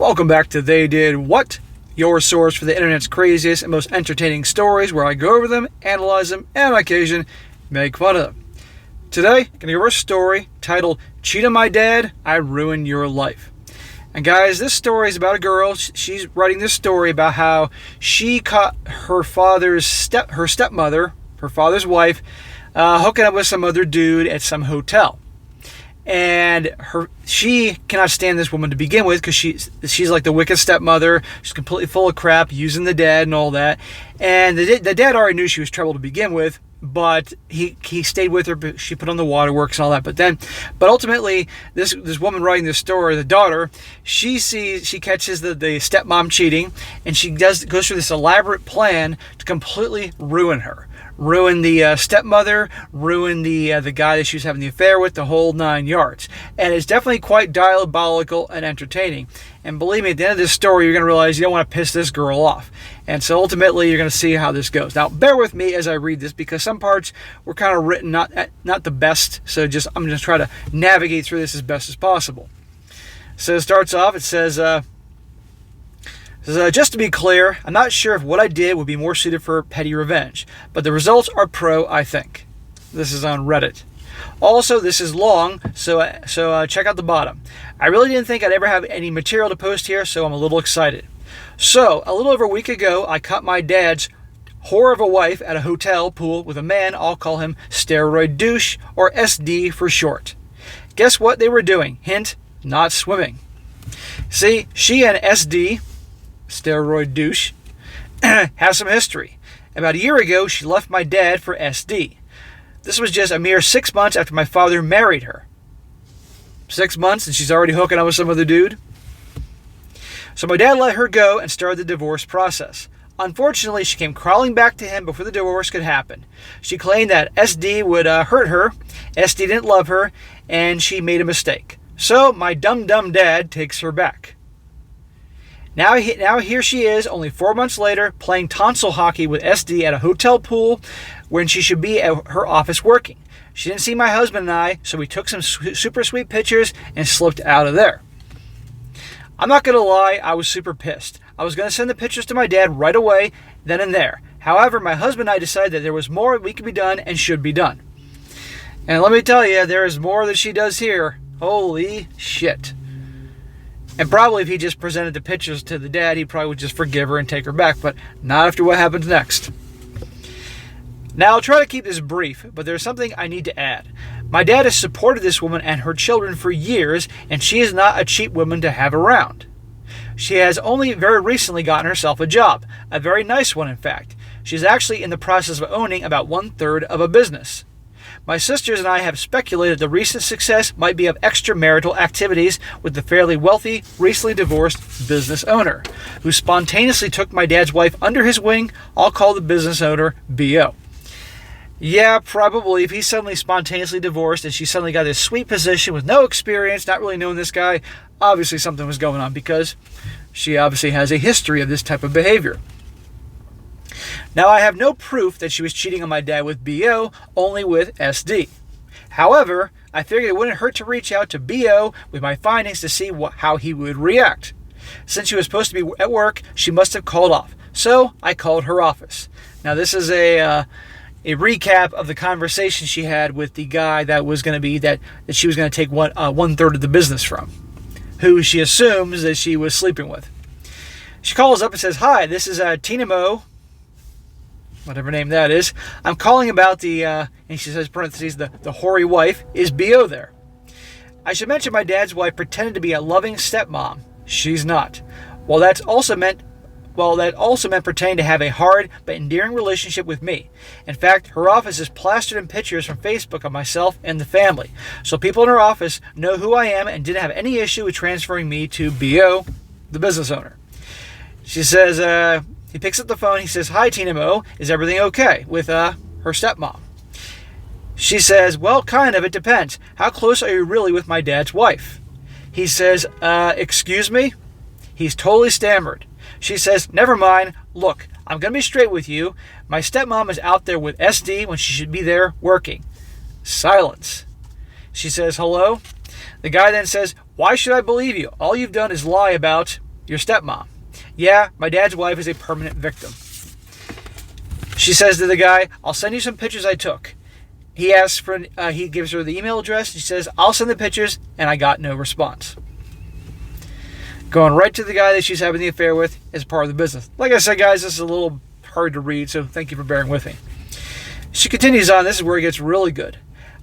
Welcome back to They Did What, your source for the internet's craziest and most entertaining stories, where I go over them, analyze them, and on occasion make fun of them. Today, I'm going to give our story titled, Cheat on My Dad, I Ruined Your Life. And guys, this story is about a girl. She's writing this story about how she caught her stepmother, her father's wife, hooking up with some other dude at some hotel. And she cannot stand this woman to begin with because she's like the wicked stepmother. She's completely full of crap, using the dad and all that. And the dad already knew she was trouble to begin with, but he stayed with her. But she put on the waterworks and all that. But ultimately, this woman writing this story, the daughter, she catches the stepmom cheating, and she goes through this elaborate plan to completely ruin her. Ruin the stepmother, ruin the guy that she was having the affair with, the whole 9 yards. And it's definitely quite diabolical and entertaining. And believe me, at the end of this story, you're going to realize you don't want to piss this girl off. And so ultimately, you're going to see how this goes. Now, bear with me as I read this, because some parts were kind of written not the best. So I'm just trying to navigate through this as best as possible. So it starts off, it says, just to be clear, I'm not sure if what I did would be more suited for petty revenge, but the results are pro, I think. This is on Reddit. Also, this is long, so check out the bottom. I really didn't think I'd ever have any material to post here, so I'm a little excited. So, a little over a week ago, I caught my dad's whore of a wife at a hotel pool with a man. I'll call him Steroid Douche, or SD for short. Guess what they were doing? Hint, not swimming. See, she and SD, Steroid Douche, has some history. About a year ago, she left my dad for SD. This was just a mere 6 months after my father married her. 6 months and she's already hooking up with some other dude? So my dad let her go and started the divorce process. Unfortunately, she came crawling back to him before the divorce could happen. She claimed that SD would hurt her, SD didn't love her, and she made a mistake. So my dumb dad takes her back. Now here she is, only 4 months later, playing tonsil hockey with SD at a hotel pool when she should be at her office working. She didn't see my husband and I, so we took some super sweet pictures and slipped out of there. I'm not going to lie, I was super pissed. I was going to send the pictures to my dad right away, then and there. However, my husband and I decided that there was more we could be done and should be done. And let me tell you, there is more that she does here. Holy shit. And probably if he just presented the pictures to the dad, he probably would just forgive her and take her back, but not after what happens next. Now, I'll try to keep this brief, but there's something I need to add. My dad has supported this woman and her children for years, and she is not a cheap woman to have around. She has only very recently gotten herself a job, a very nice one in fact. She's actually in the process of owning about 1/3 of a business. My sisters and I have speculated the recent success might be of extramarital activities with the fairly wealthy, recently divorced business owner, who spontaneously took my dad's wife under his wing. I'll call the business owner B.O. Yeah, probably. If he's suddenly spontaneously divorced and she suddenly got this sweet position with no experience, not really knowing this guy, obviously something was going on because she obviously has a history of this type of behavior. Now, I have no proof that she was cheating on my dad with B.O., only with SD. However, I figured it wouldn't hurt to reach out to B.O. with my findings to see how he would react. Since she was supposed to be at work, she must have called off. So, I called her office. Now, this is a recap of the conversation she had with the guy that was going to be that she was going to take 1/3 of the business from, who she assumes that she was sleeping with. She calls up and says, "Hi, this is Tina Mo," whatever name that is. "I'm calling about the," and she says, parentheses, the hoary wife. "Is B.O. there?" I should mention my dad's wife pretended to be a loving stepmom. She's not. Well, that also meant pretending to have a hard but endearing relationship with me. In fact, her office is plastered in pictures from Facebook of myself and the family, so people in her office know who I am and didn't have any issue with transferring me to B.O., the business owner. She says, he picks up the phone, he says, "Hi, Tina Mo, is everything okay with her stepmom?" She says, "Well, kind of, it depends. How close are you really with my dad's wife?" He says, "Excuse me?" He's totally stammered. She says, "Never mind. Look, I'm going to be straight with you. My stepmom is out there with SD when she should be there working." Silence. She says, "Hello?" The guy then says, "Why should I believe you? All you've done is lie about your stepmom. Yeah, my dad's wife is a permanent victim. She says to the guy, I'll send you some pictures I took. He asks for, he gives her the email address. She says, I'll send the pictures, and I got no response. Going right to the guy that she's having the affair with is part of the business. Like I said, guys, this is a little hard to read, so thank you for bearing with me. She continues on. This is where it gets really good.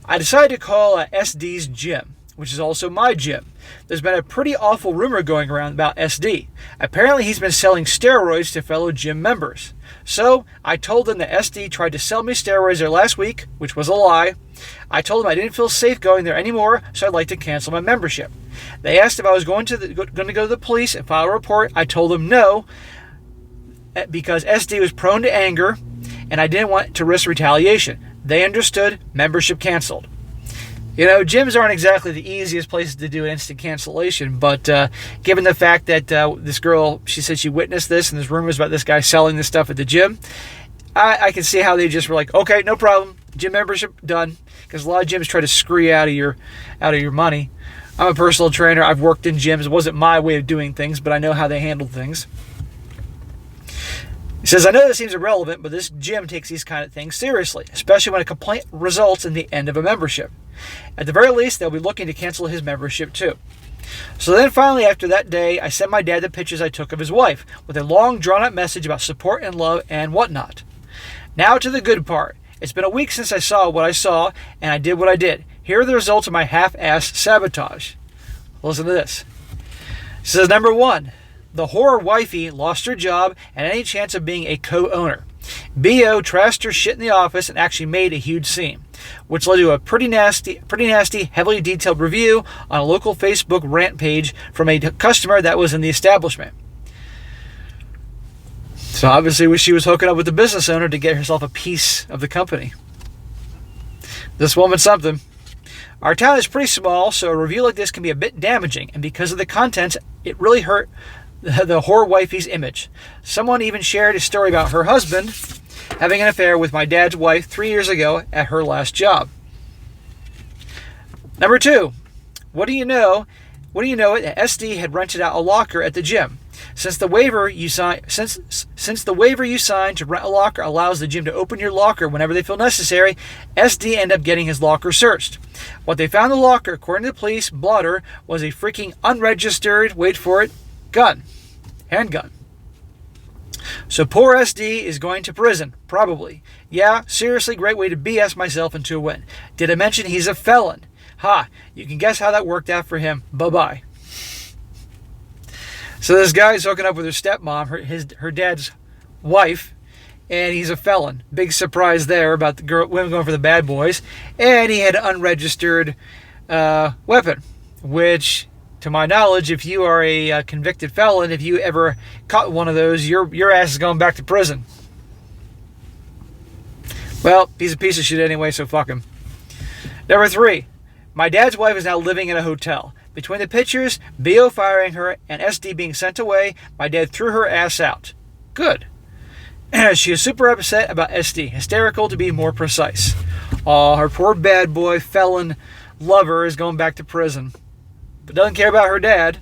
I decided to call SD's gym, which is also my gym. There's been a pretty awful rumor going around about SD. Apparently, he's been selling steroids to fellow gym members. So, I told them that SD tried to sell me steroids there last week, which was a lie. I told them I didn't feel safe going there anymore, so I'd like to cancel my membership. They asked if I was going to go to the police and file a report. I told them no, because SD was prone to anger, and I didn't want to risk retaliation. They understood. Membership canceled. You know, gyms aren't exactly the easiest places to do an instant cancellation, but given the fact that this girl, she said she witnessed this, and there's rumors about this guy selling this stuff at the gym, I can see how they just were like, okay, no problem, gym membership done, because a lot of gyms try to screw you out of your money. I'm a personal trainer. I've worked in gyms. It wasn't my way of doing things, but I know how they handled things. He says, I know this seems irrelevant, but this gym takes these kind of things seriously, especially when a complaint results in the end of a membership. At the very least, they'll be looking to cancel his membership too. So then finally, after that day, I sent my dad the pictures I took of his wife with a long, drawn-out message about support and love and whatnot. Now to the good part. It's been a week since I saw what I saw, and I did what I did. Here are the results of my half-assed sabotage. Listen to this. It says, number 1. The whore wifey lost her job and any chance of being a co-owner. B.O. trashed her shit in the office and actually made a huge scene, which led to a pretty nasty, heavily detailed review on a local Facebook rant page from a customer that was in the establishment. So obviously she was hooking up with the business owner to get herself a piece of the company. This woman's something. Our town is pretty small, so a review like this can be a bit damaging, and because of the contents, it really hurt the whore wifey's image. Someone even shared a story about her husband having an affair with my dad's wife 3 years ago at her last job. Number 2, what do you know? SD had rented out a locker at the gym. Since the waiver you signed to rent a locker allows the gym to open your locker whenever they feel necessary, SD ended up getting his locker searched. What they found in the locker, according to the police blotter, was a freaking unregistered, wait for it, handgun. So poor SD is going to prison, probably. Yeah, seriously, great way to BS myself into a win. Did I mention he's a felon? Ha, you can guess how that worked out for him. Bye-bye. So this guy's hooking up with her stepmom, her dad's wife, and he's a felon. Big surprise there about the women going for the bad boys. And he had an unregistered weapon, which, to my knowledge, if you are a convicted felon, if you ever caught one of those, your ass is going back to prison. Well, he's a piece of shit anyway, so fuck him. Number 3, my dad's wife is now living in a hotel. Between the pictures, B.O. firing her, and SD being sent away, my dad threw her ass out. Good. She is super upset about SD. Hysterical, to be more precise. Aw, her poor bad boy, felon lover is going back to prison. But doesn't care about her dad.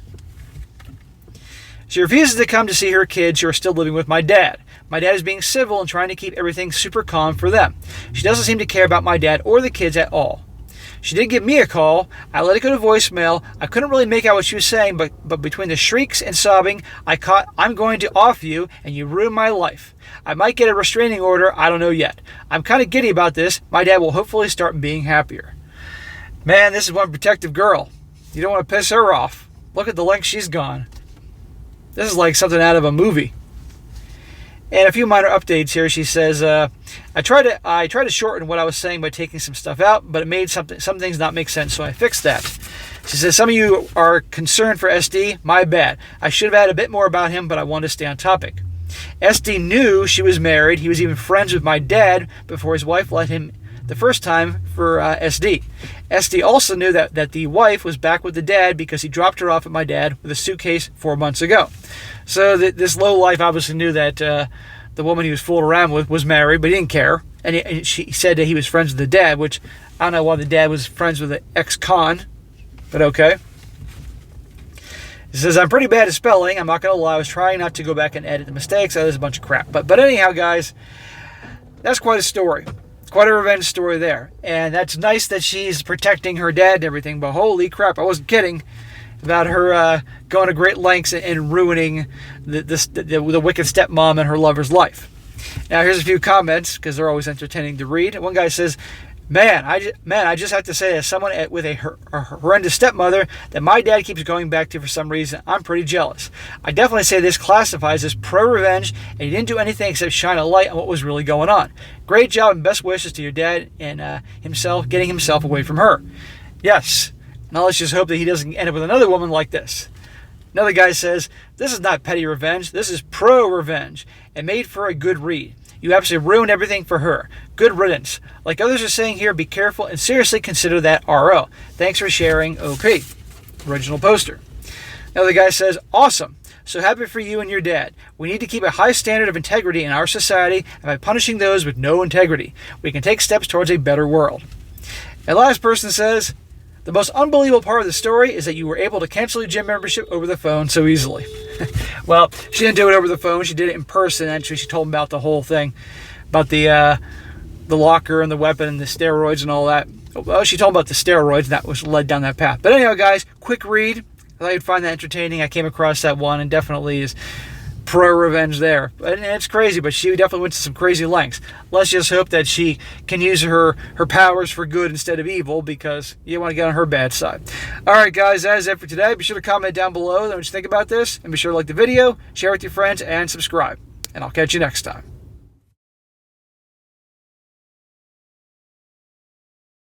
She refuses to come to see her kids who are still living with my dad. My dad is being civil and trying to keep everything super calm for them. She doesn't seem to care about my dad or the kids at all. She did give me a call. I let it go to voicemail. I couldn't really make out what she was saying, but between the shrieks and sobbing, I caught, I'm going to off you, and you ruined my life. I might get a restraining order. I don't know yet. I'm kind of giddy about this. My dad will hopefully start being happier. Man, this is one protective girl. You don't want to piss her off. Look at the length she's gone. This is like something out of a movie. And a few minor updates here. She says, I tried to shorten what I was saying by taking some stuff out, but it made some things not make sense, so I fixed that. She says, some of you are concerned for SD. My bad. I should have had a bit more about him, but I wanted to stay on topic. SD knew she was married. He was even friends with my dad before his wife let him the first time for SD. SD also knew that the wife was back with the dad because he dropped her off at my dad with a suitcase 4 months ago. So this lowlife obviously knew that the woman he was fooling around with was married, but he didn't care. And she said that he was friends with the dad, which I don't know why the dad was friends with an ex-con, but okay. It says, I'm pretty bad at spelling. I'm not going to lie. I was trying not to go back and edit the mistakes. That is a bunch of crap. But anyhow, guys, that's quite a story. Quite a revenge story there. And that's nice that she's protecting her dad and everything. But holy crap, I wasn't kidding about her going to great lengths and ruining the wicked stepmom and her lover's life. Now, here's a few comments, because they're always entertaining to read. One guy says, Man, I just have to say, as someone with a horrendous stepmother that my dad keeps going back to for some reason, I'm pretty jealous. I definitely say this classifies as pro-revenge, and he didn't do anything except shine a light on what was really going on. Great job and best wishes to your dad and getting himself away from her. Yes. Now let's just hope that he doesn't end up with another woman like this. Another guy says, this is not petty revenge. This is pro-revenge and made for a good read. You absolutely ruined everything for her. Good riddance. Like others are saying here, be careful and seriously consider that RO. Thanks for sharing, OP. Original poster. Another guy says, awesome. So happy for you and your dad. We need to keep a high standard of integrity in our society, and by punishing those with no integrity, we can take steps towards a better world. And last person says, the most unbelievable part of the story is that you were able to cancel your gym membership over the phone so easily. Well, she didn't do it over the phone. She did it in person. Actually, she told him about the whole thing, about the locker and the weapon and the steroids and all that. Well, she told him about the steroids, and that was led down that path. But anyhow, guys, quick read. I thought you'd find that entertaining. I came across that one, and definitely is pro-revenge there. And it's crazy, but she definitely went to some crazy lengths. Let's just hope that she can use her powers for good instead of evil, because you want to get on her bad side. All right, guys, that is it for today. Be sure to comment down below what you think about this, and be sure to like the video, share with your friends, and subscribe. And I'll catch you next time.